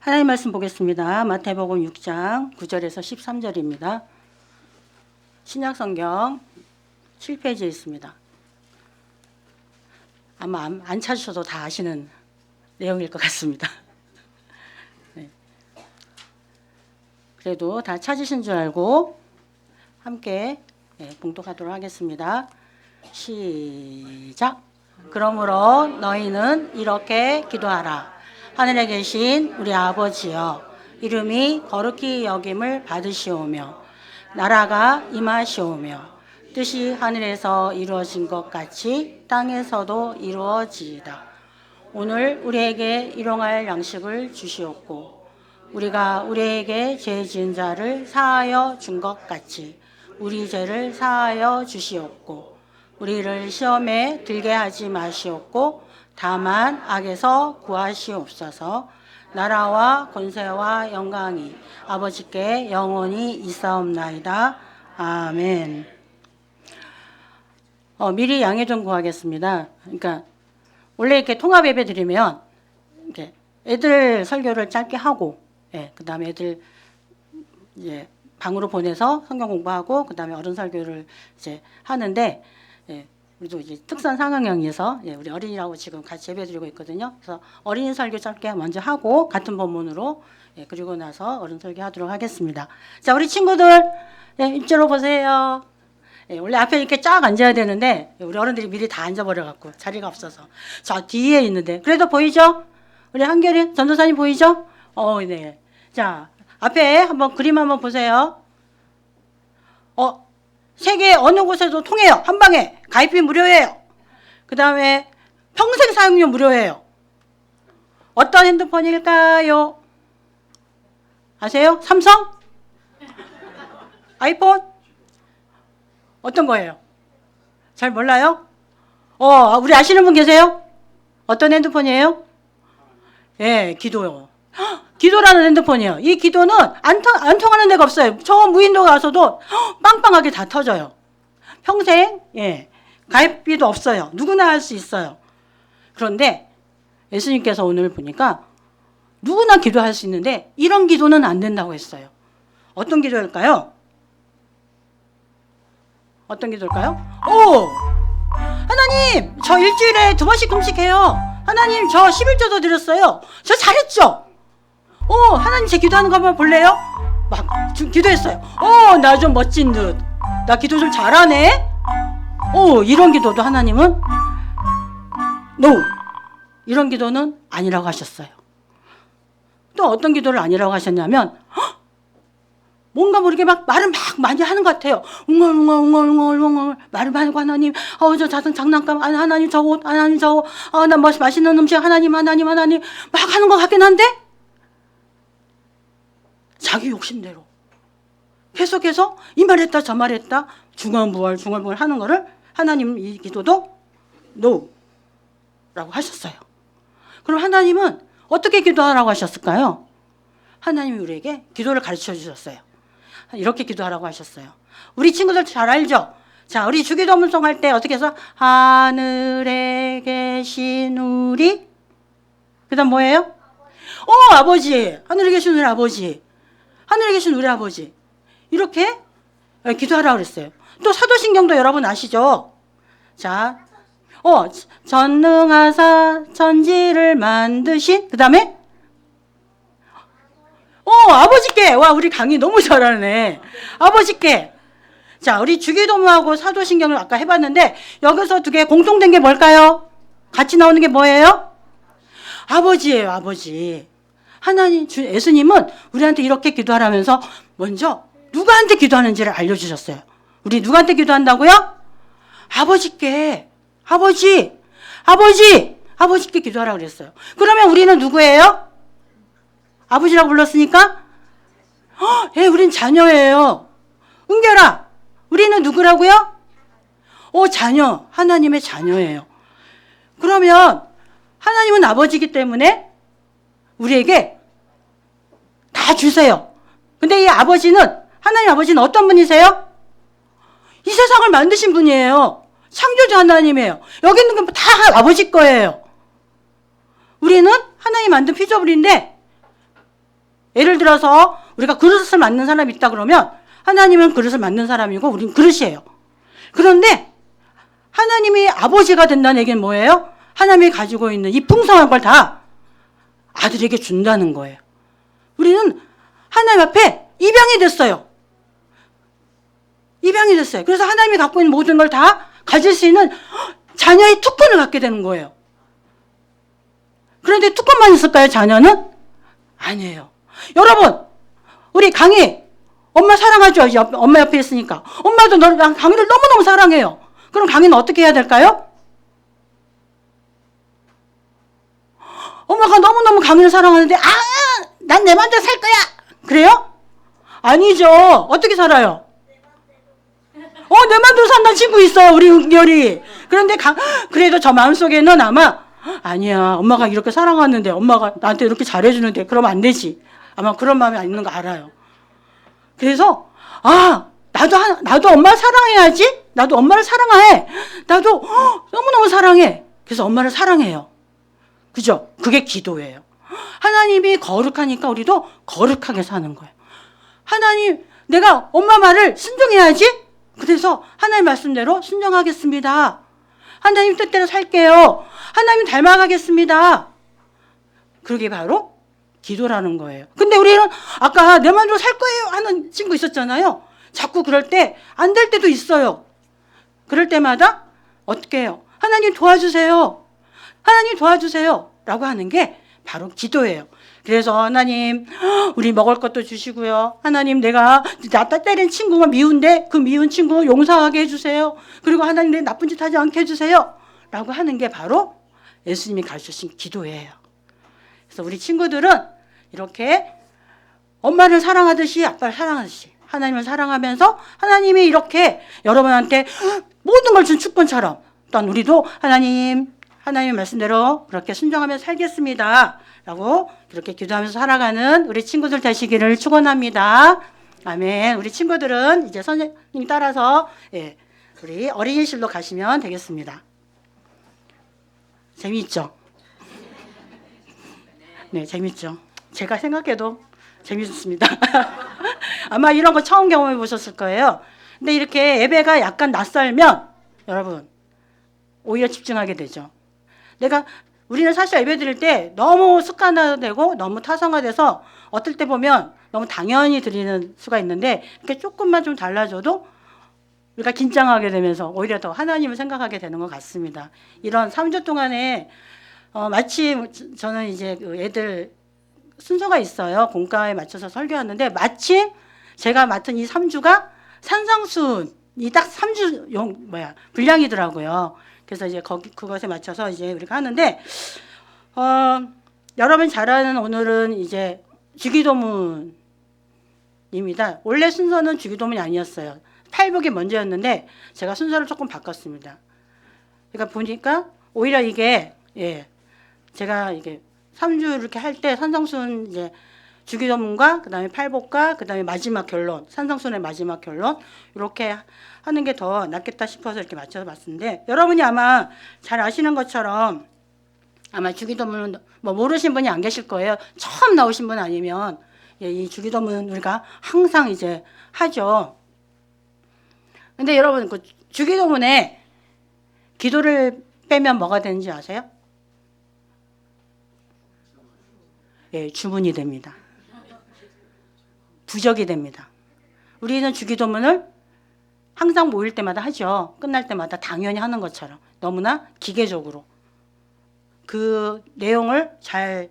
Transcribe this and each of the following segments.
하나님 말씀 보겠습니다. 마태복음 6장 9절에서 13절입니다. 신약성경 7페이지에 있습니다. 아마 안 찾으셔도 다 아시는 내용일 것 같습니다. 네. 그래도 다 찾으신 줄 알고 함께 봉독하도록 하겠습니다. 시작. 그러므로 너희는 이렇게 기도하라. 하늘에 계신 우리 아버지여, 이름이 거룩히 여김을 받으시오며 나라가 임하시오며 뜻이 하늘에서 이루어진 것 같이 땅에서도 이루어지이다. 오늘 우리에게 일용할 양식을 주시옵고 우리가 우리에게 죄 지은 자를 사하여 준 것 같이 우리 죄를 사하여 주시옵고 우리를 시험에 들게 하지 마시옵고 다만 악에서 구하시옵소서. 나라와 권세와 영광이 아버지께 영원히 있사옵나이다. 아멘. 미리 양해 좀 구하겠습니다. 그러니까 원래 이렇게 통합 예배 드리면 이렇게 애들 설교를 짧게 하고, 그다음에 애들 이제 방으로 보내서 성경 공부하고, 그다음에 어른 설교를 이제 하는데, 우리도 이제 특선 상황형에서 우리 어린이라고 지금 같이 예배드리고 있거든요. 그래서 어린이 설교 짧게 먼저 하고 같은 본문으로 그리고 나서 어른 설교하도록 하겠습니다. 자, 우리 친구들 입제로 보세요. 원래 앞에 이렇게 쫙 앉아야 되는데 우리 어른들이 미리 다 앉아버려갖고 자리가 없어서 저 뒤에 있는데 그래도 보이죠? 우리 한결이 전도사님 보이죠? 네. 자, 앞에 한번 그림 한번 보세요. 세계 어느 곳에도 통해요. 한 방에. 가입비 무료예요. 그 다음에 평생 사용료 무료예요. 어떤 핸드폰일까요? 아세요? 삼성? 아이폰? 어떤 거예요? 잘 몰라요? 우리 아시는 분 계세요? 어떤 핸드폰이에요? 기도요. 기도라는 핸드폰이에요. 이 기도는 안 통하는 데가 없어요. 저 무인도 가서도 빵빵하게 다 터져요. 평생 가입비도 없어요. 누구나 할 수 있어요. 그런데 예수님께서 오늘 보니까 누구나 기도할 수 있는데 이런 기도는 안 된다고 했어요. 어떤 기도일까요? 어떤 기도일까요? 하나님, 저 일주일에 2번씩 금식해요. 하나님, 저 11조도 드렸어요. 저 잘했죠? 하나님 제 기도하는 거 한번 볼래요? 막 기도했어요. 나 좀 멋진 듯. 나 기도 좀 잘하네? 이런 기도도 하나님은 NO! 이런 기도는 아니라고 하셨어요. 또 어떤 기도를 아니라고 하셨냐면 뭔가 모르게 막 말을 막 많이 하는 것 같아요. 웅얼웅얼 말을 많이 하고 하나님, 저 자동 장난감, 하나님 저 옷, 하나님 저 옷, 나 맛있는 음식, 하나님 막 하는 것 같긴 한데 자기 욕심대로 계속해서 이 말했다 저 말했다 중얼부얼 하는 거를 하나님 이 기도도 NO! 라고 하셨어요. 그럼 하나님은 어떻게 기도하라고 하셨을까요? 하나님이 우리에게 기도를 가르쳐 주셨어요. 이렇게 기도하라고 하셨어요. 우리 친구들 잘 알죠? 자, 우리 주기도문송 할 때 어떻게 해서 하늘에 계신 우리 그 다음 뭐예요? 아버지, 하늘에 계신 우리 아버지, 하늘에 계신 우리 아버지 이렇게 기도하라고 그랬어요. 또 사도신경도 여러분 아시죠? 자, 전능하사 천지를 만드신 그 다음에 아버지께. 와, 우리 강의 너무 잘하네. 아버지께. 자, 우리 주기도문하고 사도신경을 아까 해봤는데 여기서 두 개 공통된 게 뭘까요? 같이 나오는 게 뭐예요? 아버지예요. 아버지. 하나님, 예수님은 우리한테 이렇게 기도하라면서 먼저 누구한테 기도하는지를 알려주셨어요. 우리 누구한테 기도한다고요? 아버지께. 아버지께 기도하라고 그랬어요. 그러면 우리는 누구예요? 아버지라고 불렀으니까 우린 자녀예요. 은결아, 우리는 누구라고요? 자녀. 하나님의 자녀예요. 그러면 하나님은 아버지이기 때문에 우리에게 다 주세요. 근데 이 아버지는, 하나님 아버지는 어떤 분이세요? 이 세상을 만드신 분이에요. 창조주 하나님이에요. 여기 있는 건 다 아버지 거예요. 우리는 하나님 만든 피조물인데 예를 들어서 우리가 그릇을 만든 사람이 있다 그러면 하나님은 그릇을 만든 사람이고 우리는 그릇이에요. 그런데 하나님이 아버지가 된다는 얘기는 뭐예요? 하나님이 가지고 있는 이 풍성한 걸 다 아들에게 준다는 거예요. 우리는 하나님 앞에 입양이 됐어요. 입양이 됐어요. 그래서 하나님이 갖고 있는 모든 걸 다 가질 수 있는 자녀의 특권을 갖게 되는 거예요. 그런데 특권만 있을까요, 자녀는? 아니에요. 여러분, 우리 강희, 엄마 사랑하죠? 엄마 옆에 있으니까. 엄마도 강희를 너무너무 사랑해요. 그럼 강희는 어떻게 해야 될까요? 엄마가 너무너무 강희를 사랑하는데, 난 내 맘대로 살 거야! 그래요? 아니죠. 어떻게 살아요? 내 맘대로 산다는 친구 있어요, 우리 은결이. 그런데 그래도 저 마음속에는 아마, 아니야, 엄마가 이렇게 사랑하는데, 엄마가 나한테 이렇게 잘해주는데, 그러면 안 되지. 아마 그런 마음이 있는 거 알아요. 그래서, 나도 엄마를 사랑해야지? 나도 엄마를 사랑해. 나도 너무너무 사랑해. 그래서 엄마를 사랑해요. 그죠? 그게 기도예요. 하나님이 거룩하니까 우리도 거룩하게 사는 거예요. 하나님, 내가 엄마 말을 순종해야지? 그래서 하나님 말씀대로 순종하겠습니다. 하나님 뜻대로 살게요. 하나님 닮아가겠습니다. 그게 바로 기도라는 거예요. 근데 우리는 아까 내 마음대로 살 거예요 하는 친구 있었잖아요. 자꾸 그럴 때 안 될 때도 있어요. 그럴 때마다 어떻게 해요? 하나님 도와주세요. 하나님 도와주세요. 라고 하는 게 바로 기도예요. 그래서 하나님, 우리 먹을 것도 주시고요. 하나님, 내가 나 때린 친구가 미운데 그 미운 친구 용서하게 해주세요. 그리고 하나님, 내 나쁜 짓 하지 않게 해주세요. 라고 하는 게 바로 예수님이 가르쳐주신 기도예요. 그래서 우리 친구들은 이렇게 엄마를 사랑하듯이 아빠를 사랑하듯이 하나님을 사랑하면서 하나님이 이렇게 여러분한테 모든 걸 준 축복처럼 또한 우리도 하나님의 말씀대로 그렇게 순종하며 살겠습니다. 라고 그렇게 기도하면서 살아가는 우리 친구들 되시기를 축원합니다. 아멘. 우리 친구들은 이제 선생님 따라서 우리 어린이실로 가시면 되겠습니다. 재미있죠? 네, 재밌죠? 제가 생각해도 재밌었습니다. 아마 이런 거 처음 경험해 보셨을 거예요. 근데 이렇게 예배가 약간 낯설면 여러분 오히려 집중하게 되죠. 우리는 사실 예배 드릴 때 너무 습관화되고 너무 타성화돼서 어떨 때 보면 너무 당연히 드리는 수가 있는데 이렇게 조금만 좀 달라져도 우리가 긴장하게 되면서 오히려 더 하나님을 생각하게 되는 것 같습니다. 이런 3주 동안에 마침 저는 이제 애들 순서가 있어요. 공과에 맞춰서 설교하는데 마침 제가 맡은 이 3주가 산상순이 딱 3주 분량이더라고요. 그래서 이제 그것에 맞춰서 이제 우리가 하는데, 여러분 잘 아는 오늘은 이제 주기도문입니다. 원래 순서는 주기도문이 아니었어요. 팔복이 먼저였는데, 제가 순서를 조금 바꿨습니다. 그러니까 보니까, 오히려 이게, 제가 이게 3주 이렇게 할 때 산상순 이제 주기도문과 그 다음에 팔복과 그 다음에 마지막 결론, 산상순의 마지막 결론, 이렇게 하는 게 더 낫겠다 싶어서 이렇게 맞춰서 봤는데, 여러분이 아마 잘 아시는 것처럼 아마 주기도문은 모르신 분이 안 계실 거예요. 처음 나오신 분 아니면 이 주기도문 우리가 항상 이제 하죠. 근데 여러분 그 주기도문에 기도를 빼면 뭐가 되는지 아세요? 주문이 됩니다. 부적이 됩니다. 우리는 주기도문을 항상 모일 때마다 하죠. 끝날 때마다 당연히 하는 것처럼 너무나 기계적으로 그 내용을 잘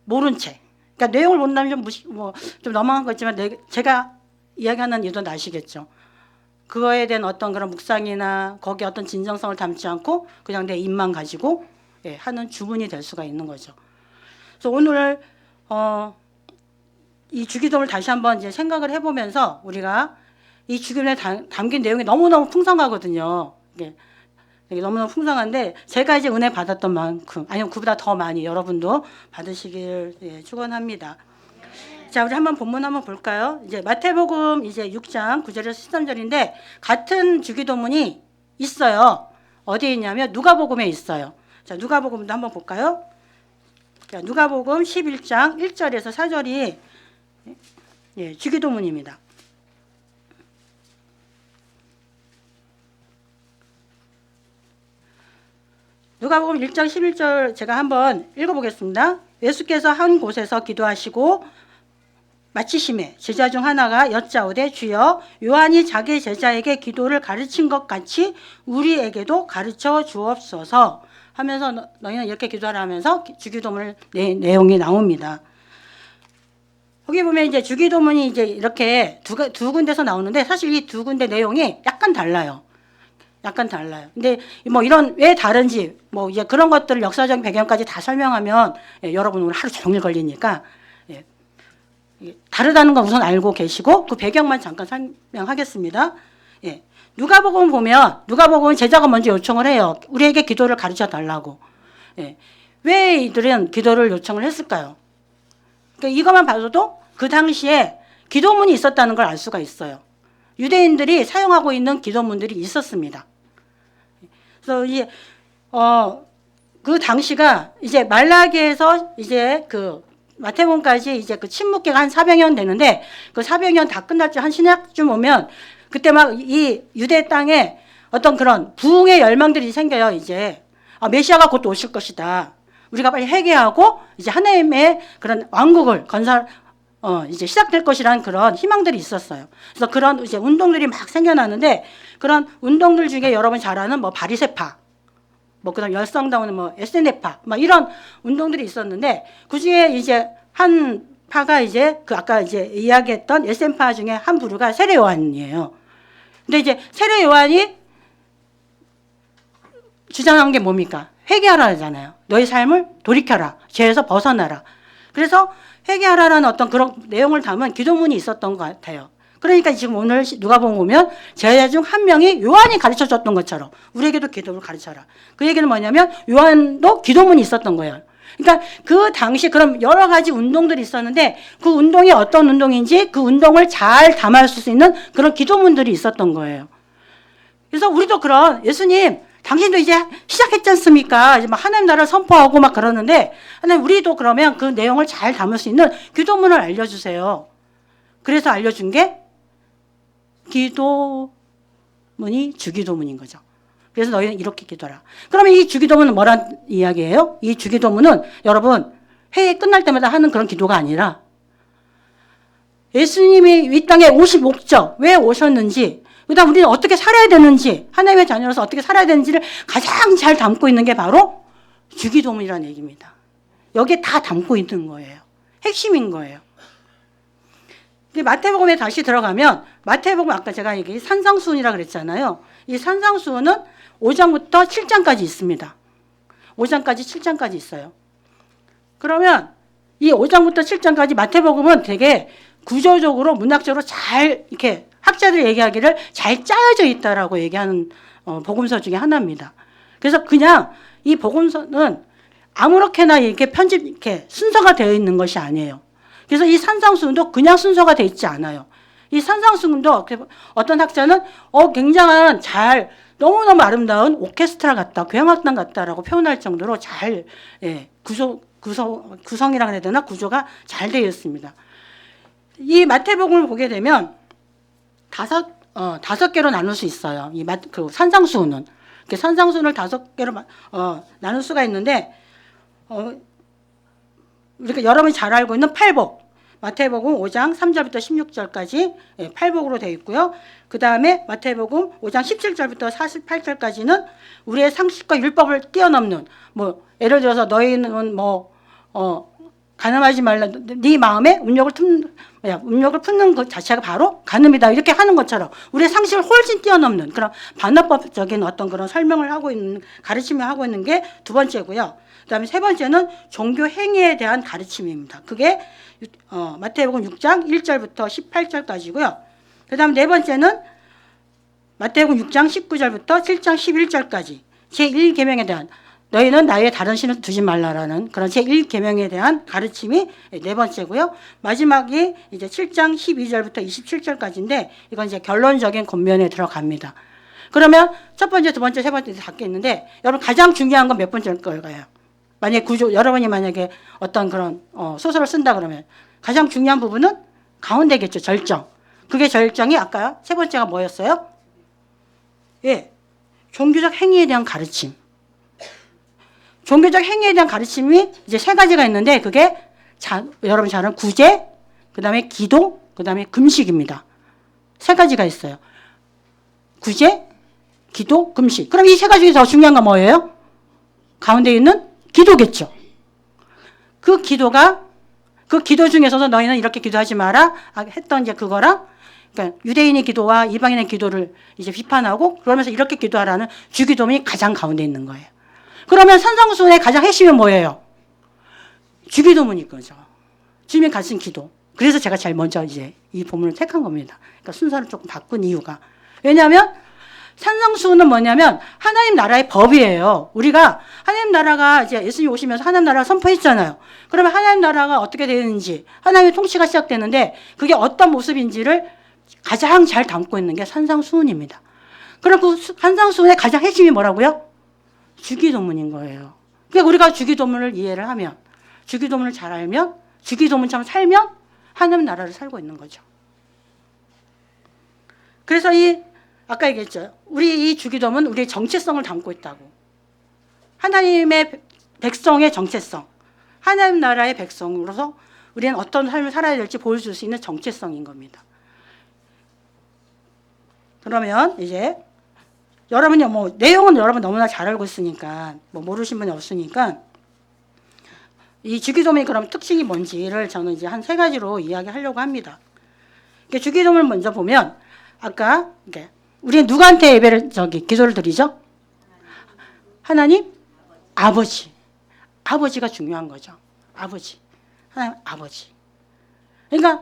모른 채. 그러니까 내용을 모른다면 좀 넘어간 거 있지만 제가 이야기하는 이유는 아시겠죠. 그거에 대한 어떤 그런 묵상이나 거기에 어떤 진정성을 담지 않고 그냥 내 입만 가지고 하는 주문이 될 수가 있는 거죠. 그래서 오늘 이 주기도문을 다시 한번 이제 생각을 해보면서 우리가 이 주기도문에 담긴 내용이 너무너무 풍성하거든요. 이게 너무너무 풍성한데 제가 이제 은혜 받았던 만큼 아니면 그보다 더 많이 여러분도 받으시길 축원합니다. 자, 우리 한번 본문 한번 볼까요? 이제 마태복음 이제 6장 9절에서 13절인데 같은 주기도문이 있어요. 어디에 있냐면 누가복음에 있어요. 자, 누가복음도 한번 볼까요? 자, 누가복음 11장 1절에서 4절이 예, 주기도문입니다. 누가복음 1장 11절 제가 한번 읽어보겠습니다. 예수께서 한 곳에서 기도하시고 마치심에 제자 중 하나가 여짜오되 주여 요한이 자기 제자에게 기도를 가르친 것 같이 우리에게도 가르쳐 주옵소서 하면서 너희는 이렇게 기도하라 하면서 주기도문 내용이 나옵니다. 여기 보면 이제 주기도문이 이제 이렇게 두 군데서 나오는데 사실 이 두 군데 내용이 약간 달라요. 약간 달라요. 근데 뭐 이런 왜 다른지 뭐 이제 그런 것들 역사적 배경까지 다 설명하면 여러분 오늘 하루 종일 걸리니까 다르다는 건 우선 알고 계시고 그 배경만 잠깐 설명하겠습니다. 예. 누가복음 보면 누가복음은 제자가 먼저 요청을 해요. 우리에게 기도를 가르쳐 달라고. 예. 왜 이들은 기도를 요청을 했을까요? 그러니까 이것만 봐도 그 당시에 기도문이 있었다는 걸 알 수가 있어요. 유대인들이 사용하고 있는 기도문들이 있었습니다. 그래서 이제 그 당시가 이제 말라기에서 이제 그 마태복음까지 이제 그 침묵기가 한 400년 되는데 그 400년 다 끝날 때 한 신약쯤 오면 그때 막 이 유대 땅에 어떤 그런 부흥의 열망들이 생겨요. 이제 메시아가 곧 오실 것이다. 우리가 빨리 회개하고 이제 하나님의 그런 왕국을 이제 시작될 것이라는 그런 희망들이 있었어요. 그래서 그런 이제 운동들이 막 생겨나는데 그런 운동들 중에 여러분 잘 아는 뭐 바리새파, 뭐 그다음 열성다운 뭐 SNF파, 막 이런 운동들이 있었는데 그 중에 이제 한 파가 이제 그 아까 이제 이야기했던 SN파 중에 한 부류가 세례 요한이에요. 근데 이제 세례 요한이 주장한 게 뭡니까? 회개하라잖아요. 너희 삶을 돌이켜라. 죄에서 벗어나라. 그래서 회개하라라는 어떤 그런 내용을 담은 기도문이 있었던 것 같아요. 그러니까 지금 오늘 누가복음 보면 제자 중 한 명이 요한이 가르쳐줬던 것처럼 우리에게도 기도를 가르쳐라. 그 얘기는 뭐냐면 요한도 기도문이 있었던 거예요. 그러니까 그 당시 그런 여러 가지 운동들이 있었는데 그 운동이 어떤 운동인지 그 운동을 잘 담을 수 있는 그런 기도문들이 있었던 거예요. 그래서 우리도 그런 예수님 당신도 이제 시작했지 않습니까? 이제 막 하나님 나라를 선포하고 막 그러는데 하나님 우리도 그러면 그 내용을 잘 담을 수 있는 기도문을 알려주세요. 그래서 알려준 게 기도문이 주기도문인 거죠. 그래서 너희는 이렇게 기도하라. 그러면 이 주기도문은 뭐란 이야기예요? 이 주기도문은 여러분 회의 끝날 때마다 하는 그런 기도가 아니라 예수님이 이 땅에 오실 목적, 왜 오셨는지, 그다음 우리는 어떻게 살아야 되는지, 하나님의 자녀로서 어떻게 살아야 되는지를 가장 잘 담고 있는 게 바로 주기도문이라는 얘기입니다. 여기에 다 담고 있는 거예요. 핵심인 거예요. 마태복음에 다시 들어가면 마태복음 아까 제가 얘기 산상수훈이라 그랬잖아요. 이 산상수훈은 5장부터 7장까지 있습니다. 5장까지 7장까지 있어요. 그러면 이 5장부터 7장까지 마태복음은 되게 구조적으로 문학적으로 잘 이렇게 학자들이 얘기하기를 잘 짜여져 있다라고 얘기하는 복음서 중에 하나입니다. 그래서 그냥 이 복음서는 아무렇게나 이렇게 이렇게 순서가 되어 있는 것이 아니에요. 그래서 이 산상수훈도 그냥 순서가 되어 있지 않아요. 이 산상수훈도 어떤 학자는 굉장한 너무너무 아름다운 오케스트라 같다, 교향악단 같다라고 표현할 정도로 잘 구성이라고 해야 되나 구조가 잘 되어 있습니다. 이 마태복음을 보게 되면 다섯 개로 나눌 수 있어요. 그 산상수훈은 산상수훈을 5개로 나눌 수가 있는데 우리가 여러분이 잘 알고 있는 팔복, 마태복음 5장 3절부터 16절까지 팔복으로 되어 있고요. 그 다음에 마태복음 5장 17절부터 48절까지는 우리의 상식과 율법을 뛰어넘는 예를 들어서 너희는 간음하지 말라. 네 마음에 운욕을 품는 것 자체가 바로 간음이다. 이렇게 하는 것처럼 우리의 상식을 훨씬 뛰어넘는 그런 반어법적인 어떤 그런 설명을 하고 있는 가르침을 하고 있는 게 두 번째고요. 그다음에 세 번째는 종교 행위에 대한 가르침입니다. 그게 마태복음 6장 1절부터 18절까지고요. 그다음에 네 번째는 마태복음 6장 19절부터 7장 11절까지 제1계명에 대한 너희는 나의 다른 신을 두지 말라라는 그런 제1계명에 대한 가르침이 네 번째고요. 마지막이 이제 7장 12절부터 27절까지인데 이건 이제 결론적인 권면에 들어갑니다. 그러면 첫 번째, 두 번째, 세 번째 다 있는데 여러분 가장 중요한 건 몇 번째일 거예요? 만약에 여러분이 만약에 어떤 그런 소설을 쓴다 그러면 가장 중요한 부분은 가운데겠죠. 절정. 그게 절정이 아까 세 번째가 뭐였어요? 예, 종교적 행위에 대한 가르침. 종교적 행위에 대한 가르침이 이제 세 가지가 있는데 그게 여러분 잘 아는 구제, 그 다음에 기도, 그 다음에 금식입니다. 세 가지가 있어요. 구제, 기도, 금식. 그럼 이 세 가지 중에서 더 중요한 건 뭐예요? 가운데 있는 기도겠죠. 그 기도 중에서도 너희는 이렇게 기도하지 마라 했던 이제 그거랑, 그러니까 유대인의 기도와 이방인의 기도를 이제 비판하고 그러면서 이렇게 기도하라는 주기도문이 가장 가운데 있는 거예요. 그러면 산상수훈의 가장 핵심은 뭐예요? 주기도문일 거죠. 주님이 가르친 기도. 그래서 제가 제일 먼저 이제 이 본문을 택한 겁니다. 그러니까 순서를 조금 바꾼 이유가. 왜냐하면 산상수훈은 뭐냐면 하나님 나라의 법이에요. 우리가 하나님 나라가 이제 예수님 오시면서 하나님 나라가 선포했잖아요. 그러면 하나님 나라가 어떻게 되는지, 하나님의 통치가 시작되는데 그게 어떤 모습인지를 가장 잘 담고 있는 게 산상수훈입니다. 그럼 그 산상수훈의 가장 핵심이 뭐라고요? 주기도문인 거예요. 그러니까 우리가 주기도문을 이해를 하면, 주기도문을 잘 알면, 주기도문처럼 살면 하나님 나라를 살고 있는 거죠. 그래서 아까 얘기했죠. 우리 이 주기도문 우리의 정체성을 담고 있다고. 하나님의 백성의 정체성, 하나님 나라의 백성으로서 우리는 어떤 삶을 살아야 될지 보여줄 수 있는 정체성인 겁니다. 그러면 이제 여러분이 뭐 내용은 여러분 너무나 잘 알고 있으니까 뭐 모르신 분이 없으니까 이 주기도문의 그럼 특징이 뭔지를 저는 이제 한 세 가지로 이야기하려고 합니다. 주기도문을 먼저 보면 아까 우리는 누구한테 예배를 기도를 드리죠? 하나님 아버지. 아버지가 중요한 거죠. 아버지. 하나님 아버지. 그러니까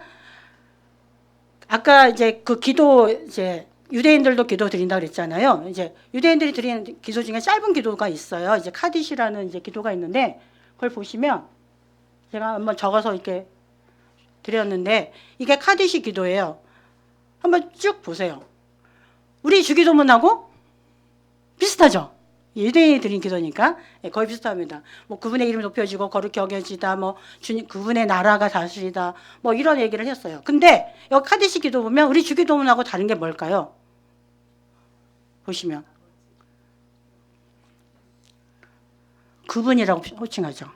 아까 이제 그 기도 이제 유대인들도 기도 드린다고 그랬잖아요. 이제 유대인들이 드리는 기도 중에 짧은 기도가 있어요. 이제 카디시라는 이제 기도가 있는데 그걸 보시면 제가 한번 적어서 이렇게 드렸는데 이게 카디시 기도예요. 한번 쭉 보세요. 우리 주기도문하고 비슷하죠? 유대인이 드린 기도니까 거의 비슷합니다. 뭐 그분의 이름이 높여지고 거룩히 여겨지다, 뭐 주님 그분의 나라가 다스리다, 뭐 이런 얘기를 했어요. 근데 여기 카디시 기도 보면 우리 주기도문하고 다른 게 뭘까요? 보시면 그분이라고 호칭하죠.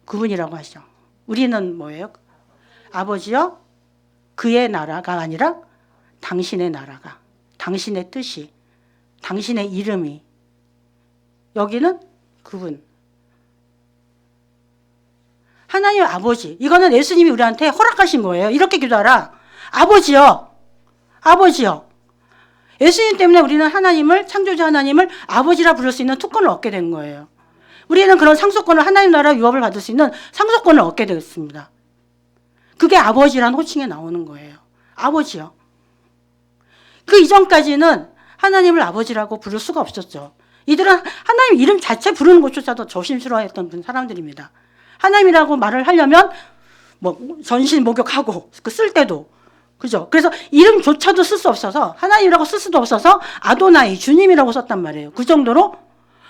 그분이라고 하시죠. 우리는 뭐예요? 아버지요? 그의 나라가 아니라 당신의 나라가, 당신의 뜻이, 당신의 이름이. 여기는 그분. 하나님 아버지. 이거는 예수님이 우리한테 허락하신 거예요. 이렇게 기도하라. 아버지요. 아버지요. 예수님 때문에 우리는 하나님을, 창조자 하나님을 아버지라 부를 수 있는 특권을 얻게 된 거예요. 우리는 그런 상속권을, 하나님 나라 유업을 받을 수 있는 상속권을 얻게 되었습니다. 그게 아버지라는 호칭에 나오는 거예요. 아버지요. 그 이전까지는 하나님을 아버지라고 부를 수가 없었죠. 이들은 하나님 이름 자체 부르는 것조차도 조심스러워했던 사람들입니다. 하나님이라고 말을 하려면 뭐 전신 목욕하고 그 쓸 때도 그죠. 그래서 이름조차도 쓸 수 없어서, 하나님이라고 쓸 수도 없어서 아도나이, 주님이라고 썼단 말이에요. 그 정도로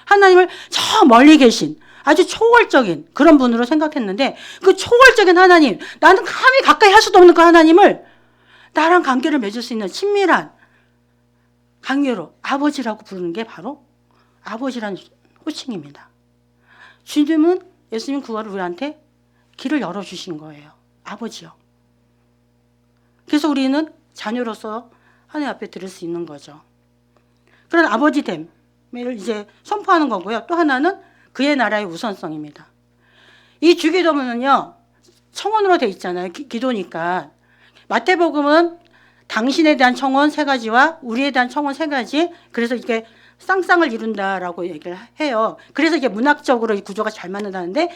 하나님을 저 멀리 계신 아주 초월적인 그런 분으로 생각했는데 그 초월적인 하나님, 나는 감히 가까이 할 수도 없는 그 하나님을 나랑 관계를 맺을 수 있는 친밀한 관계로 아버지라고 부르는 게 바로 아버지라는 호칭입니다. 주님은, 예수님 그거를 우리한테 길을 열어주신 거예요. 아버지요. 그래서 우리는 자녀로서 하나님 앞에 드릴 수 있는 거죠. 그런 아버지됨을 이제 선포하는 거고요. 또 하나는 그의 나라의 우선성입니다. 이 주기도문은요, 청원으로 돼 있잖아요. 기도니까. 마태복음은 당신에 대한 청원 세 가지와 우리에 대한 청원 세 가지. 그래서 이게 쌍쌍을 이룬다라고 얘기를 해요. 그래서 이게 문학적으로 이 구조가 잘 맞는다는데,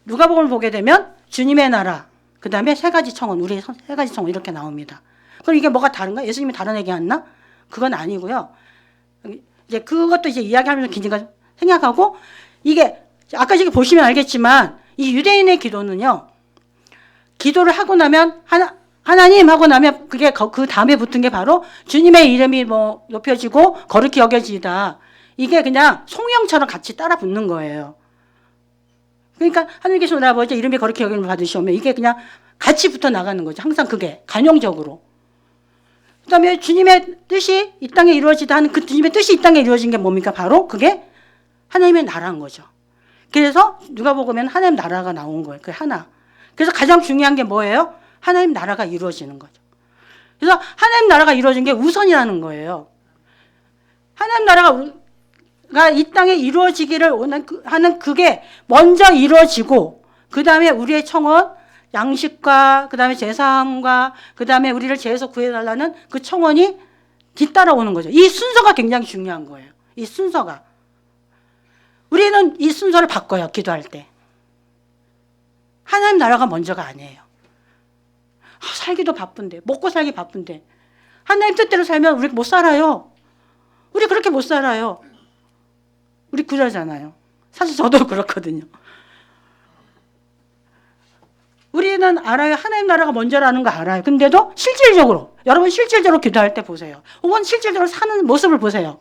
누가복음을 보게 되면 주님의 나라, 그 다음에 세 가지 청원, 우리의 세 가지 청원 이렇게 나옵니다. 그럼 이게 뭐가 다른가? 예수님이 다른 얘기했나? 그건 아니고요. 이제 그것도 이제 이야기하면서 기니까 생각하고, 이게 아까 이렇게 보시면 알겠지만 이 유대인의 기도는요, 기도를 하고 나면 하나님 하고 나면 그게 그 다음에 붙은 게 바로 주님의 이름이 뭐 높여지고 거룩히 여겨지다. 이게 그냥 송영처럼 같이 따라 붙는 거예요. 그러니까 하늘에 계신 우리 아버지 이름이 거룩히 여김을 받으시오며, 이게 그냥 같이 붙어 나가는 거죠. 항상 그게 간용적으로. 그다음에 주님의 뜻이 이 땅에 이루어지다 하는 그 주님의 뜻이 이 땅에 이루어진 게 뭡니까? 바로 그게 하나님의 나라인 거죠. 그래서 누가복음에는 하나님 나라가 나온 거예요. 그 하나. 그래서 가장 중요한 게 뭐예요? 하나님 나라가 이루어지는 거죠. 그래서 하나님 나라가 이루어진 게 우선이라는 거예요. 하나님 나라가 이 땅에 이루어지기를 하는 그게 먼저 이루어지고, 그 다음에 우리의 청원, 양식과 그 다음에 제사함과 그 다음에 우리를 죄에서 구해달라는 그 청원이 뒤따라오는 거죠. 이 순서가 굉장히 중요한 거예요. 이 순서가. 우리는 이 순서를 바꿔요. 기도할 때. 하나님 나라가 먼저가 아니에요. 살기도 바쁜데, 먹고 살기 바쁜데, 하나님 뜻대로 살면 우리 못 살아요. 우리 그렇게 못 살아요. 우리 그러잖아요. 사실 저도 그렇거든요. 우리는 알아요. 하나님 나라가 먼저라는 거 알아요. 근데도 실질적으로, 여러분 실질적으로 기도할 때 보세요. 혹은 실질적으로 사는 모습을 보세요.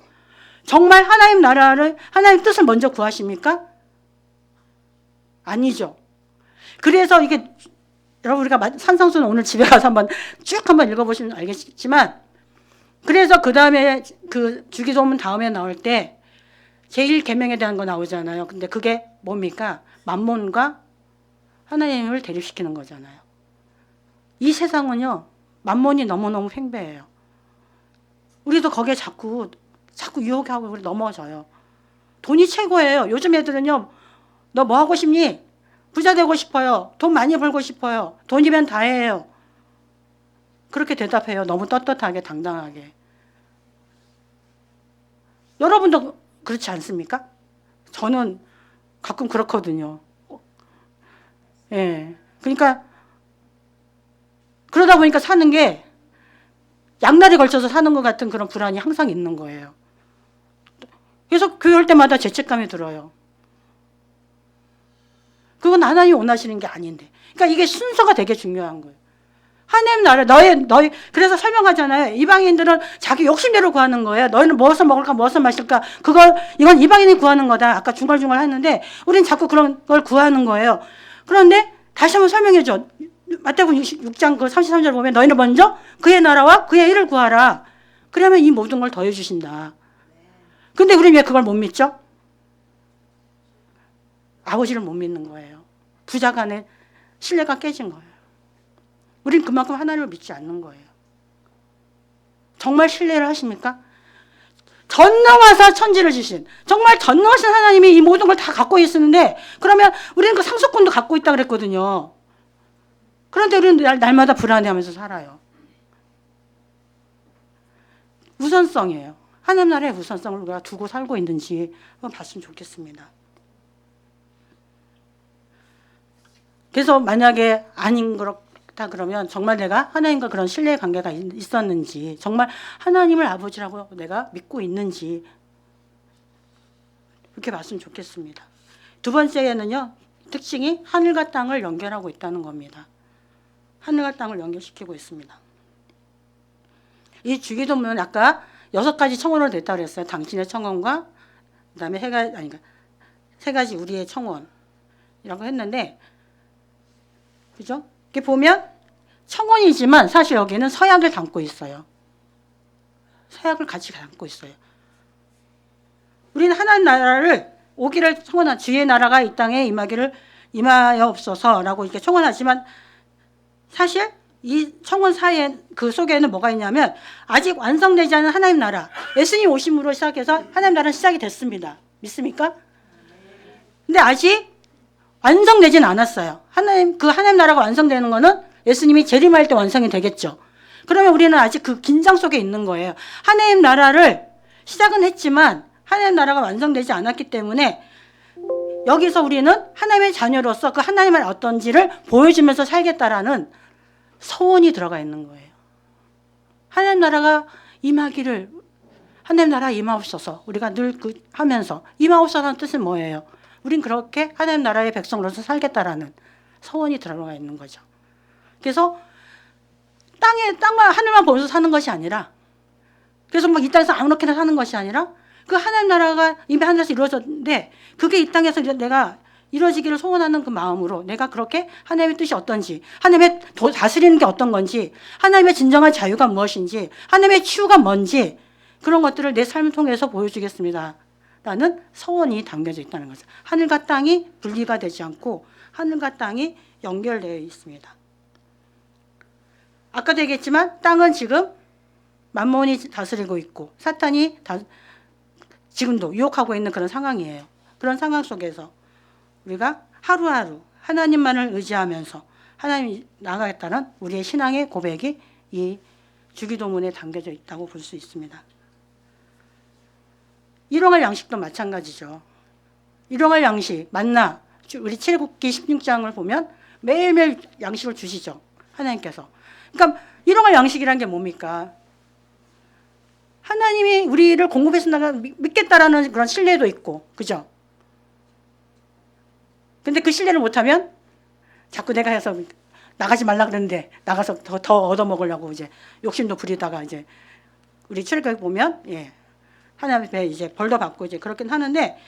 정말 하나님 나라를, 하나님 뜻을 먼저 구하십니까? 아니죠. 그래서 이게, 여러분 우리가 산상수는 오늘 집에 가서 쭉 한번 읽어보시면 알겠지만, 그래서 그 다음에 그 주기도문 다음에 나올 때 제1계명에 대한 거 나오잖아요. 근데 그게 뭡니까? 만몬과 하나님을 대립시키는 거잖아요. 이 세상은요, 만몬이 너무너무 횡배해요. 우리도 거기에 자꾸 유혹하고 우리 넘어져요. 돈이 최고예요. 요즘 애들은요, 너 뭐 하고 싶니? 부자 되고 싶어요. 돈 많이 벌고 싶어요. 돈이면 다해요. 그렇게 대답해요. 너무 떳떳하게, 당당하게. 여러분도 그렇지 않습니까? 저는 가끔 그렇거든요. 예. 그러니까, 그러다 보니까 사는 게 양날에 걸쳐서 사는 것 같은 그런 불안이 항상 있는 거예요. 그래서 교회올 때마다 죄책감이 들어요. 그건 하나님이 원하시는 게 아닌데. 그러니까 이게 순서가 되게 중요한 거예요. 하나님 나라, 너희, 그래서 설명하잖아요. 이방인들은 자기 욕심대로 구하는 거예요. 너희는 무엇을 먹을까, 무엇을 마실까. 이건 이방인이 구하는 거다. 아까 중얼중얼 했는데, 우리는 자꾸 그런 걸 구하는 거예요. 그런데 다시 한번 설명해줘. 마태복음 6장 그 33절 보면 너희는 먼저 그의 나라와 그의 일을 구하라. 그러면 이 모든 걸 더해주신다. 근데 우리는 왜 그걸 못 믿죠? 아버지를 못 믿는 거예요. 부자 간에 신뢰가 깨진 거예요. 우린 그만큼 하나님을 믿지 않는 거예요. 정말 신뢰를 하십니까? 전능하사 천지를 주신, 정말 전능하신 하나님이 이 모든 걸 다 갖고 있었는데, 그러면 우리는 그 상속권도 갖고 있다 그랬거든요. 그런데 우리는 날마다 불안해하면서 살아요. 우선성이에요. 하나님 나라의 우선성을 우리가 두고 살고 있는지 한번 봤으면 좋겠습니다. 그래서 만약에 아닌 그렇다 그러면 정말 내가 하나님과 그런 신뢰의 관계가 있었는지, 정말 하나님을 아버지라고 내가 믿고 있는지 이렇게 봤으면 좋겠습니다. 두 번째에는요, 특징이 하늘과 땅을 연결하고 있다는 겁니다. 하늘과 땅을 연결시키고 있습니다. 이 주기도문은 아까 6가지 청원으로 됐다고 그랬어요. 당신의 청원과 그다음에 세 가지 우리의 청원이라고 했는데, 그죠? 이렇게 보면 청원이지만 사실 여기는 서약을 담고 있어요. 서약을 같이 담고 있어요. 우리는 하나님 나라를 오기를 청원한, 주의 나라가 이 땅에 임하여옵소서라고 이렇게 청원하지만, 사실 이 청원 사이에 그 속에는 뭐가 있냐면, 아직 완성되지 않은 하나님 나라, 예수님 오심으로 시작해서 하나님 나라는 시작이 됐습니다. 믿습니까? 근데 아직 완성되진 않았어요. 하나님 나라가 완성되는 거는 예수님이 재림할 때 완성이 되겠죠. 그러면 우리는 아직 그 긴장 속에 있는 거예요. 하나님 나라를 시작은 했지만 하나님 나라가 완성되지 않았기 때문에 여기서 우리는 하나님의 자녀로서 그 하나님의 어떤지를 보여주면서 살겠다라는 소원이 들어가 있는 거예요. 하나님 나라가 임하기를, 하나님 나라 임하옵소서, 우리가 늘 하면서 임하옵소서라는 뜻은 뭐예요? 우린 그렇게 하나님 나라의 백성으로서 살겠다라는 소원이 들어가 있는 거죠. 그래서 땅만 하늘만 보면서 사는 것이 아니라, 그래서 막 이 땅에서 아무렇게나 사는 것이 아니라, 그 하나님 나라가 이미 하늘에서 이루어졌는데 그게 이 땅에서 내가 이루어지기를 소원하는 그 마음으로 내가 그렇게 하나님의 뜻이 어떤지, 하나님의 다스리는 게 어떤 건지, 하나님의 진정한 자유가 무엇인지, 하나님의 치유가 뭔지 그런 것들을 내 삶을 통해서 보여주겠습니다 라는 서원이 담겨져 있다는 거죠. 하늘과 땅이 분리가 되지 않고 하늘과 땅이 연결되어 있습니다. 아까도 얘기했지만 땅은 지금 만몬이 다스리고 있고 사탄이 지금도 유혹하고 있는 그런 상황이에요. 그런 상황 속에서 우리가 하루하루 하나님만을 의지하면서 하나님이 나아가겠다는 우리의 신앙의 고백이 이 주기도문에 담겨져 있다고 볼 수 있습니다. 일용할 양식도 마찬가지죠. 일용할 양식, 만나, 우리 출애굽기 16장을 보면 매일매일 양식을 주시죠. 하나님께서. 그러니까 일용할 양식이란 게 뭡니까? 하나님이 우리를 공급해서 믿겠다라는 그런 신뢰도 있고, 그죠? 근데 그 신뢰를 못하면 자꾸 내가 해서 나가지 말라 그러는데 나가서 더 얻어먹으려고 이제 욕심도 부리다가 이제 우리 출애굽에 보면 하나님 앞에 이제 벌도 받고 이제 그렇긴 하는데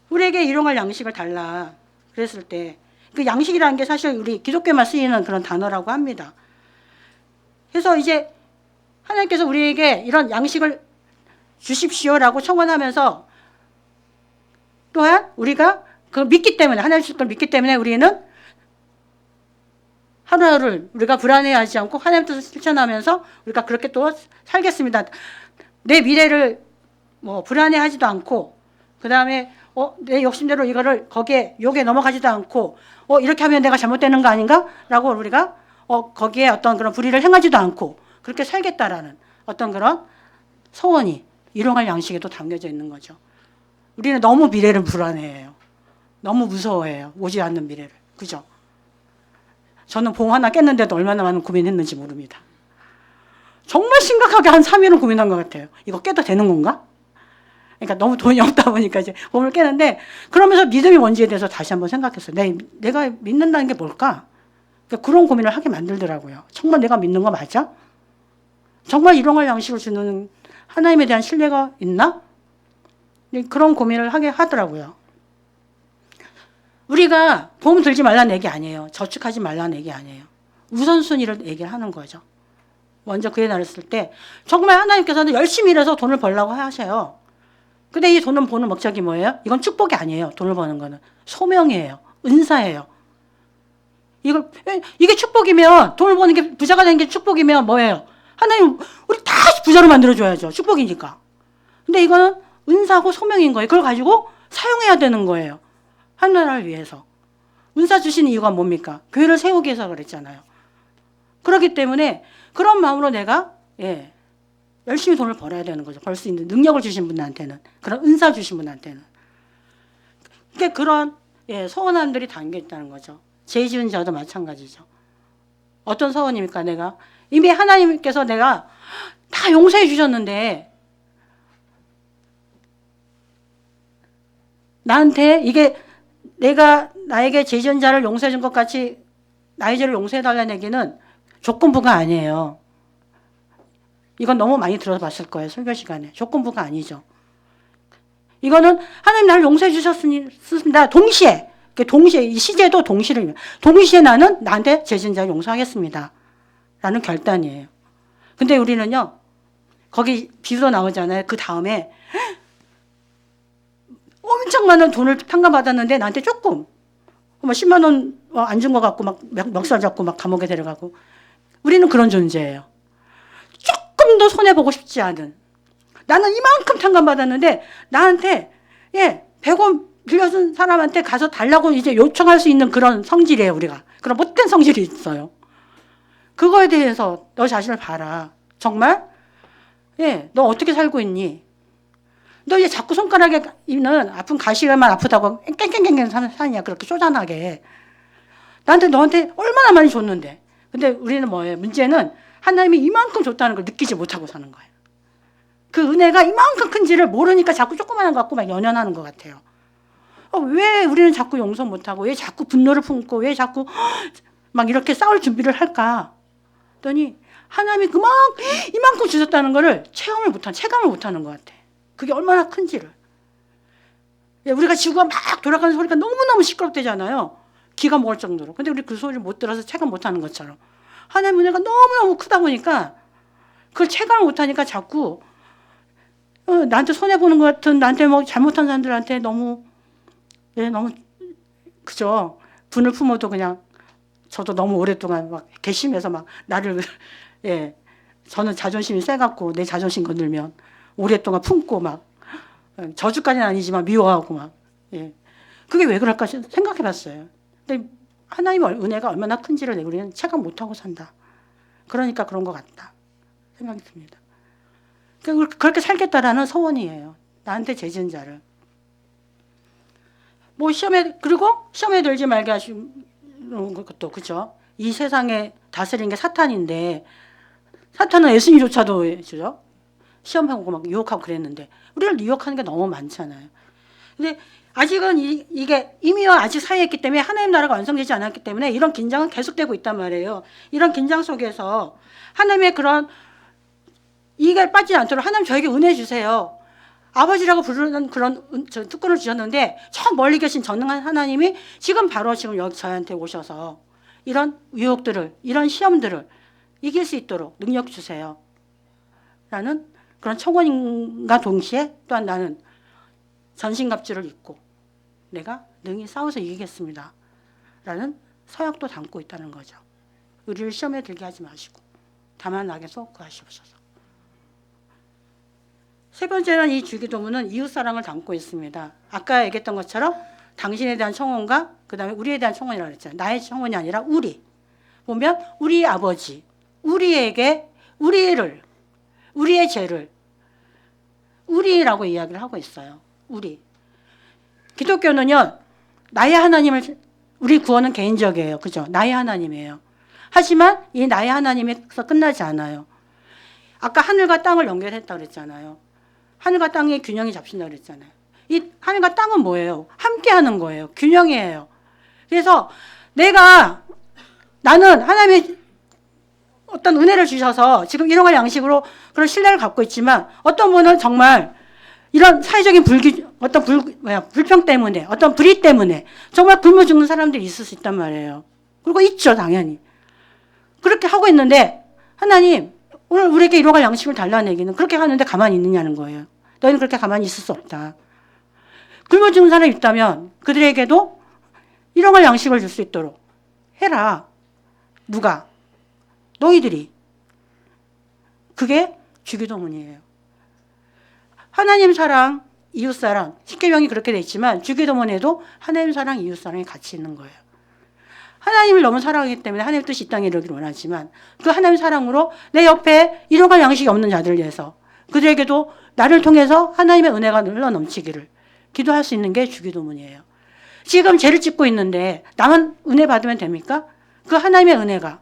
우리에게 일용할 양식을 달라 그랬을 때 그 양식이라는 게 사실 우리 기독교에만 쓰이는 그런 단어라고 합니다. 그래서 이제 하나님께서 우리에게 이런 양식을 주십시오라고 청원하면서 또한 우리가 그걸 믿기 때문에 하나님 주실 걸 믿기 때문에 우리는 하루하루를 우리가 불안해하지 않고 하나님 뜻을 실천하면서 우리가 그렇게 또 살겠습니다. 내 미래를 뭐 불안해하지도 않고 그 다음에 내 욕심대로 이거를 거기에 욕에 넘어가지도 않고 이렇게 하면 내가 잘못되는 거 아닌가? 라고 우리가 거기에 어떤 그런 불의를 행하지도 않고 그렇게 살겠다라는 어떤 그런 소원이 일용할 양식에도 담겨져 있는 거죠. 우리는 너무 미래를 불안해해요. 너무 무서워해요. 오지 않는 미래를. 그죠? 저는 봉 하나 깼는데도 얼마나 많은 고민했는지 모릅니다. 정말 심각하게 한 3일은 고민한 것 같아요. 이거 깨도 되는 건가? 그러니까 너무 돈이 없다 보니까 이제 봉을 깨는데 그러면서 믿음이 뭔지에 대해서 다시 한번 생각했어요. 내가 믿는다는 게 뭘까? 그러니까 그런 고민을 하게 만들더라고요. 정말 내가 믿는 거 맞아? 정말 일용할 양식을 주는 하나님에 대한 신뢰가 있나? 그런 고민을 하게 하더라고요. 우리가 보험 들지 말라는 얘기 아니에요. 저축하지 말라는 얘기 아니에요. 우선순위를 얘기를 하는 거죠. 먼저 그에 나랬을 때 정말 하나님께서는 열심히 일해서 돈을 벌라고 하셔요. 근데 이 돈을 버는 목적이 뭐예요? 이건 축복이 아니에요. 돈을 버는 거는 소명이에요. 은사예요. 이게 축복이면 돈을 버는 게 부자가 되는 게 축복이면 뭐예요? 하나님 우리 다 부자로 만들어줘야죠. 축복이니까. 근데 이거는 은사고 소명인 거예요. 그걸 가지고 사용해야 되는 거예요. 하나님을 위해서. 은사 주신 이유가 뭡니까? 교회를 세우기 위해서 그랬잖아요. 그렇기 때문에 그런 마음으로 내가 열심히 돈을 벌어야 되는 거죠. 벌 수 있는 능력을 주신 분한테는. 그런 은사 주신 분한테는. 그러니까 그런 소원함들이 담겨 있다는 거죠. 죄 지은 자도 마찬가지죠. 어떤 소원입니까? 내가 이미 하나님께서 내가 다 용서해 주셨는데 나한테 이게 내가 나에게 죄 지은 자를 용서해 준 것 같이 나의 죄를 용서해 달라는 얘기는 조건부가 아니에요. 이건 너무 많이 들어봤을 거예요. 설교 시간에. 조건부가 아니죠. 이거는 하나님 나를 용서해 주셨습니다. 동시에 이 시제도 동시에 나는 나한테 죄 지은 자를 용서하겠습니다. 라는 결단이에요. 근데 우리는요. 거기 비유도 나오잖아요. 그 다음에 엄청 많은 돈을 탕감받았는데 나한테 조금 10만 원 안 준 것 같고 막 멱살 잡고 막 감옥에 데려가고 우리는 그런 존재예요. 조금도 손해보고 싶지 않은 나는 이만큼 탕감받았는데 나한테 100원 빌려준 사람한테 가서 달라고 이제 요청할 수 있는 그런 성질이에요. 우리가 그런 못된 성질이 있어요. 그거에 대해서 너 자신을 봐라. 정말 너 어떻게 살고 있니? 너 이제 자꾸 손가락에 있는 아픈 가시만 아프다고 깽깽깽깽 사냐 그렇게 쪼잔하게 너한테 얼마나 많이 줬는데. 근데 우리는 뭐예요? 문제는 하나님이 이만큼 줬다는 걸 느끼지 못하고 사는 거예요. 그 은혜가 이만큼 큰지를 모르니까 자꾸 조그만한 거 갖고 막 연연하는 것 같아요. 왜 우리는 자꾸 용서 못하고 왜 자꾸 분노를 품고 왜 자꾸 막 이렇게 싸울 준비를 할까? 그랬더니 하나님이 이만큼 주셨다는 거를 체감을 못하는 것 같아. 그게 얼마나 큰지를. 예, 우리가 지구가 막 돌아가는 소리가 너무너무 시끄럽대잖아요. 귀가 먹을 정도로. 근데 우리 그 소리를 못 들어서 체감 못하는 것처럼. 하나님 은혜가 너무너무 크다 보니까 그걸 체감을 못하니까 자꾸 나한테 손해보는 것 같은, 나한테 뭐 잘못한 사람들한테 너무, 예, 너무, 그죠. 분을 품어도 그냥 저도 너무 오랫동안 막 괘씸해서 막 나를, 예, 저는 자존심이 세갖고 내 자존심 건들면 오랫동안 품고 막 저주까지는 아니지만 미워하고 막, 예. 그게 왜 그럴까 생각해 봤어요. 근데 하나님의 은혜가 얼마나 큰지를 우리는 체감 못하고 산다. 그러니까 그런 것 같다 생각이 듭니다. 그렇게 살겠다라는 소원이에요. 나한테 죄진 자를. 뭐 그리고 시험에 들지 말게 하시는 것도, 그죠? 이 세상에 다스리는 게 사탄인데, 사탄은 예수님조차도, 그죠? 시험하고 막 유혹하고 그랬는데, 우리를 유혹하는 게 너무 많잖아요. 근데 아직은 이게 이미와 아직 사이에 있기 때문에 하나님 나라가 완성되지 않았기 때문에 이런 긴장은 계속되고 있단 말이에요. 이런 긴장 속에서 하나님의 그런 이게 빠지지 않도록 하나님 저에게 은혜 주세요. 아버지라고 부르는 그런 특권을 주셨는데 저 멀리 계신 전능한 하나님이 지금 바로 지금 여기 저한테 오셔서 이런 유혹들을, 이런 시험들을 이길 수 있도록 능력 주세요. 라는 그런 청원인과 동시에 또한 나는 전신갑주를 입고 내가 능히 싸워서 이기겠습니다. 라는 서약도 담고 있다는 거죠. 우리를 시험에 들게 하지 마시고 다만 나에게서 구하시옵소서. 세 번째는 이 주기도문은 이웃사랑을 담고 있습니다. 아까 얘기했던 것처럼 당신에 대한 청원과 그 다음에 우리에 대한 청원이라고 했잖아요. 나의 청원이 아니라 우리. 보면 우리 아버지, 우리에게 우리의 죄를 우리라고 이야기를 하고 있어요. 우리. 기독교는요, 나의 하나님을, 우리 구원은 개인적이에요. 그죠? 나의 하나님이에요. 하지만 이 나의 하나님에서 끝나지 않아요. 아까 하늘과 땅을 연결했다고 그랬잖아요. 하늘과 땅의 균형이 잡힌다고 그랬잖아요. 이 하늘과 땅은 뭐예요? 함께 하는 거예요. 균형이에요. 그래서 나는 하나님의 어떤 은혜를 주셔서 지금 일용할 양식으로 그런 신뢰를 갖고 있지만 어떤 분은 정말 이런 사회적인 불평 때문에, 어떤 불의 때문에 정말 굶어 죽는 사람들이 있을 수 있단 말이에요. 그리고 있죠, 당연히. 그렇게 하고 있는데 하나님, 오늘 우리에게 일용할 양식을 달라는 얘기는 그렇게 하는데 가만히 있느냐는 거예요. 너희는 그렇게 가만히 있을 수 없다. 굶어 죽는 사람이 있다면 그들에게도 일용할 양식을 줄 수 있도록 해라. 누가? 너희들이. 그게 주기도문이에요. 하나님 사랑, 이웃 사랑, 십계명이 그렇게 돼 있지만 주기도문에도 하나님 사랑, 이웃 사랑이 같이 있는 거예요. 하나님을 너무 사랑하기 때문에 하나님의 뜻이 이 땅에 이루기를 원하지만 그 하나님 사랑으로 내 옆에 일용할 양식이 없는 자들을 위해서 그들에게도 나를 통해서 하나님의 은혜가 흘러 넘치기를 기도할 수 있는 게 주기도문이에요. 지금 죄를 짓고 있는데 나만 은혜 받으면 됩니까? 그 하나님의 은혜가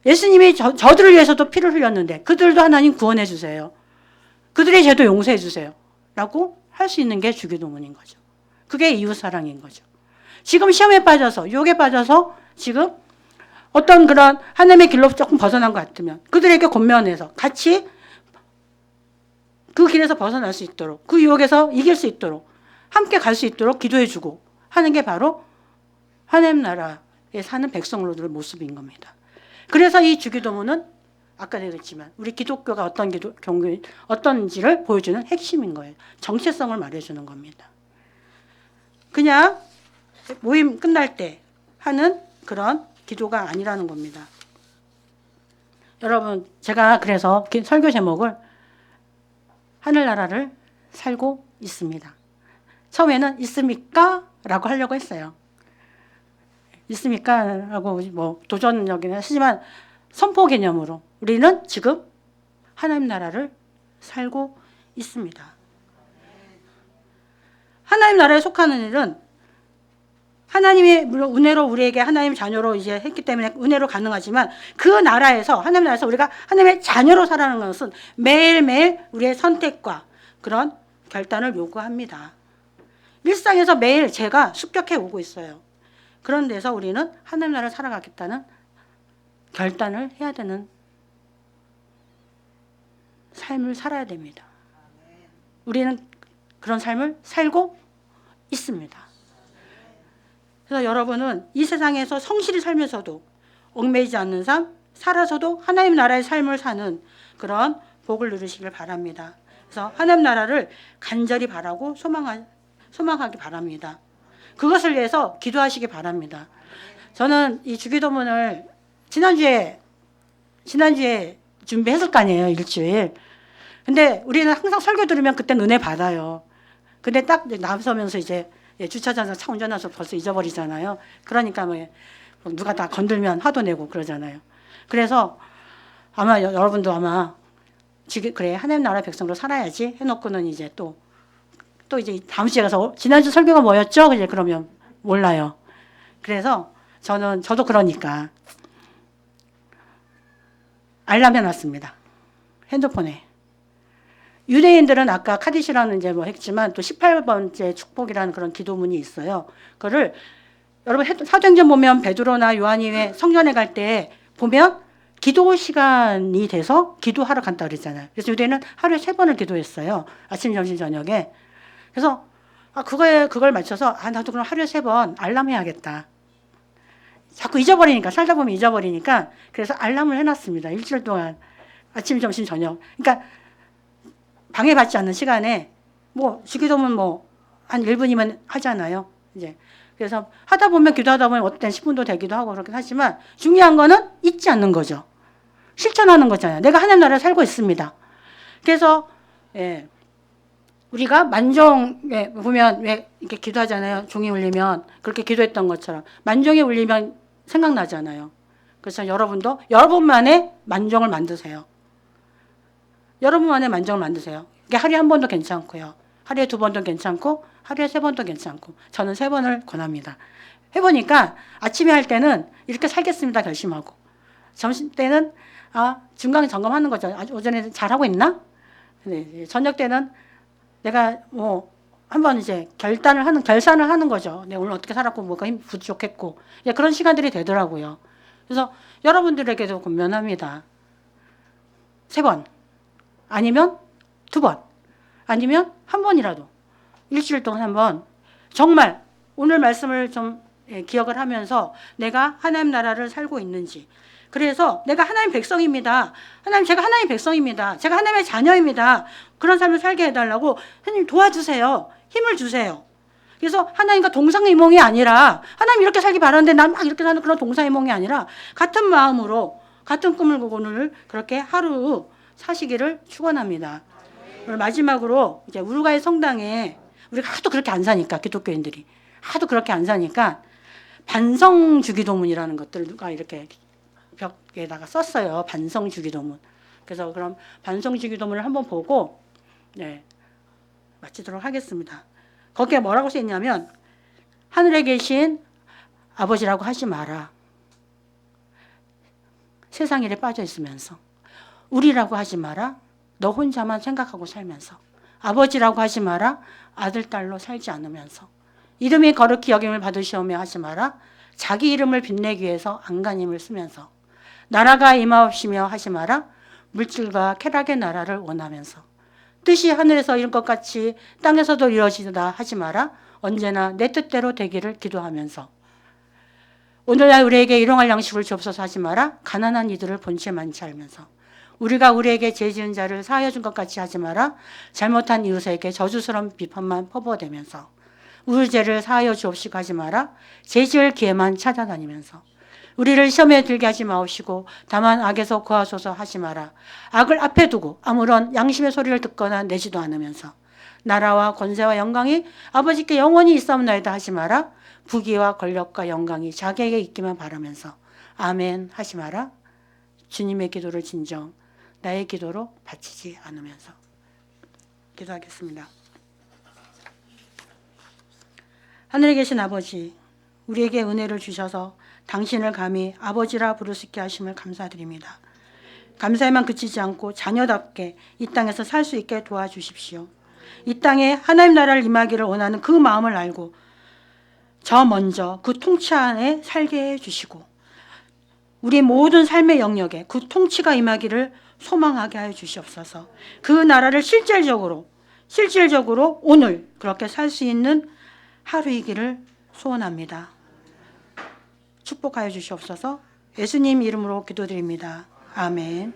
예수님이 저들을 위해서도 피를 흘렸는데 그들도 하나님 구원해 주세요. 그들의 죄도 용서해 주세요. 라고 할 수 있는 게 주기도문인 거죠. 그게 이웃사랑인 거죠. 지금 시험에 빠져서 유혹에 빠져서 지금 어떤 그런 하나님의 길로 조금 벗어난 것 같으면 그들에게 권면해서 같이 그 길에서 벗어날 수 있도록 그 유혹에서 이길 수 있도록 함께 갈 수 있도록 기도해 주고 하는 게 바로 하나님 나라에 사는 백성으로들의 모습인 겁니다. 그래서 이 주기도문은 아까 얘기했지만 우리 기독교가 어떤지를 보여주는 핵심인 거예요. 정체성을 말해주는 겁니다. 그냥 모임 끝날 때 하는 그런 기도가 아니라는 겁니다. 여러분, 제가 그래서 설교 제목을 하늘나라를 살고 있습니다. 처음에는 있습니까? 라고 하려고 했어요. 있습니까? 라고 뭐 도전적이긴 하지만 선포 개념으로 우리는 지금 하나님 나라를 살고 있습니다. 하나님 나라에 속하는 일은 하나님이 물론 은혜로 우리에게 하나님 자녀로 이제 했기 때문에 은혜로 가능하지만 그 나라에서 하나님 나라에서 우리가 하나님의 자녀로 살아가는 것은 매일매일 우리의 선택과 그런 결단을 요구합니다. 일상에서 매일 제가 습격해 오고 있어요. 그런 데서 우리는 하나님 나라를 살아가겠다는 결단을 해야 되는 삶을 살아야 됩니다. 우리는 그런 삶을 살고 있습니다. 그래서 여러분은 이 세상에서 성실히 살면서도 얽매이지 않는 삶, 살아서도 하나님 나라의 삶을 사는 그런 복을 누리시길 바랍니다. 그래서 하나님 나라를 간절히 바라고 소망하기 바랍니다. 그것을 위해서 기도하시기 바랍니다. 저는 이 주기도문을 지난주에 준비했을 거 아니에요, 일주일. 근데 우리는 항상 설교 들으면 그때 은혜 받아요. 근데 딱 나서면서 이제 주차장에서 차 운전해서 벌써 잊어버리잖아요. 그러니까 뭐 누가 다 건들면 화도 내고 그러잖아요. 그래서 아마 여러분도 아마 지금 그래 하나님 나라 백성으로 살아야지 해놓고는 이제 또 이제 다음 주에 가서 지난주 설교가 뭐였죠? 이제 그러면 몰라요. 그래서 저도 그러니까 알람 해놨습니다. 핸드폰에. 유대인들은 아까 카디시라는 이제 뭐 했지만 또 18번째 축복이라는 그런 기도문이 있어요. 그거를 여러분 사도행전 보면 베드로나 요한이 왜 성전에 갈 때 보면 기도 시간이 돼서 기도하러 간다 그랬잖아요. 그래서 유대인은 하루에 3번을 기도했어요. 아침, 점심, 저녁에. 그래서 그걸 맞춰서 나도 그럼 하루에 3번 알람 해야겠다. 자꾸 잊어버리니까 살다 보면 잊어버리니까 그래서 알람을 해놨습니다. 일주일 동안 아침, 점심, 저녁. 그러니까 방해받지 않는 시간에 뭐 주기도문 뭐 한 1분이면 하잖아요. 이제 그래서 하다 보면 기도하다 보면 어떤 10분도 되기도 하고 그렇긴 하지만 중요한 거는 잊지 않는 거죠. 실천하는 거잖아요. 내가 하나님 나라에 살고 있습니다. 그래서 우리가 만종에 보면 왜 이렇게 기도하잖아요. 종이 울리면 그렇게 기도했던 것처럼 만종이 울리면 생각나잖아요. 그래서 여러분도 여러분만의 만종을 만드세요. 여러분만의 만종을 만드세요. 이게 하루에 1번도 괜찮고요. 하루에 2번도 괜찮고 하루에 3번도 괜찮고 저는 3번을 권합니다. 해보니까 아침에 할 때는 이렇게 살겠습니다 결심하고 점심 때는 중간에 점검하는 거죠. 오전에 잘하고 있나? 네, 저녁 때는 내가 뭐 한번 이제 결산을 하는 거죠. 내가 오늘 어떻게 살았고 뭐가 힘 부족했고 그런 시간들이 되더라고요. 그래서 여러분들에게도 권면합니다. 3번 아니면 2번 아니면 1번이라도 일주일 동안 한번 정말 오늘 말씀을 좀 기억을 하면서 내가 하나님 나라를 살고 있는지 그래서 내가 하나님 백성입니다. 제가 하나님 백성입니다. 제가 하나님의 자녀입니다. 그런 삶을 살게 해달라고 하나님 도와주세요. 힘을 주세요. 그래서 하나님과 동상이몽이 아니라 하나님 이렇게 살기 바라는데 난 막 이렇게 사는 그런 동상이몽이 아니라 같은 마음으로 같은 꿈을 꾸고 오늘 그렇게 하루 사시기를 축원합니다. 오늘 마지막으로 이제 우루과이 성당에 우리가 하도 그렇게 안 사니까 기독교인들이 하도 그렇게 안 사니까 반성주기도문이라는 것들을 누가 이렇게 벽에다가 썼어요. 반성주기도문. 그래서 그럼 반성주기도문을 한번 보고 마치도록 하겠습니다. 거기에 뭐라고 써있냐면 하늘에 계신 아버지라고 하지 마라. 세상 일에 빠져 있으면서 우리라고 하지 마라. 너 혼자만 생각하고 살면서 아버지라고 하지 마라. 아들 딸로 살지 않으면서 이름이 거룩히 여김을 받으시오며 하지 마라. 자기 이름을 빛내기 위해서 안간힘을 쓰면서 나라가 임하옵시며 하지 마라. 물질과 쾌락의 나라를 원하면서 뜻이 하늘에서 이룬 것 같이 땅에서도 이루어지다 하지 마라. 언제나 내 뜻대로 되기를 기도하면서 오늘날 우리에게 일용할 양식을 주옵소서 하지 마라. 가난한 이들을 본체 많지 알면서 우리가 우리에게 죄 지은 자를 사하여 준 것 같이 하지 마라. 잘못한 이웃에게 저주스러운 비판만 퍼부어대면서 우리 죄를 사하여 주옵시고 하지 마라. 죄 지을 기회만 찾아다니면서 우리를 시험에 들게 하지 마옵시고 다만 악에서 구하소서 하지 마라. 악을 앞에 두고 아무런 양심의 소리를 듣거나 내지도 않으면서 나라와 권세와 영광이 아버지께 영원히 있사옵나이다 하지 마라. 부귀와 권력과 영광이 자기에게 있기만 바라면서 아멘 하지 마라. 주님의 기도를 진정 나의 기도로 바치지 않으면서 기도하겠습니다. 하늘에 계신 아버지, 우리에게 은혜를 주셔서 당신을 감히 아버지라 부를 수 있게 하심을 감사드립니다. 감사에만 그치지 않고 자녀답게 이 땅에서 살 수 있게 도와주십시오. 이 땅에 하나님 나라를 임하기를 원하는 그 마음을 알고 저 먼저 그 통치 안에 살게 해주시고 우리 모든 삶의 영역에 그 통치가 임하기를 소망하게 하여 주시옵소서. 그 나라를 실질적으로 실질적으로 오늘 그렇게 살 수 있는 하루이기를 소원합니다. 축복하여 주시옵소서. 예수님 이름으로 기도드립니다. 아멘.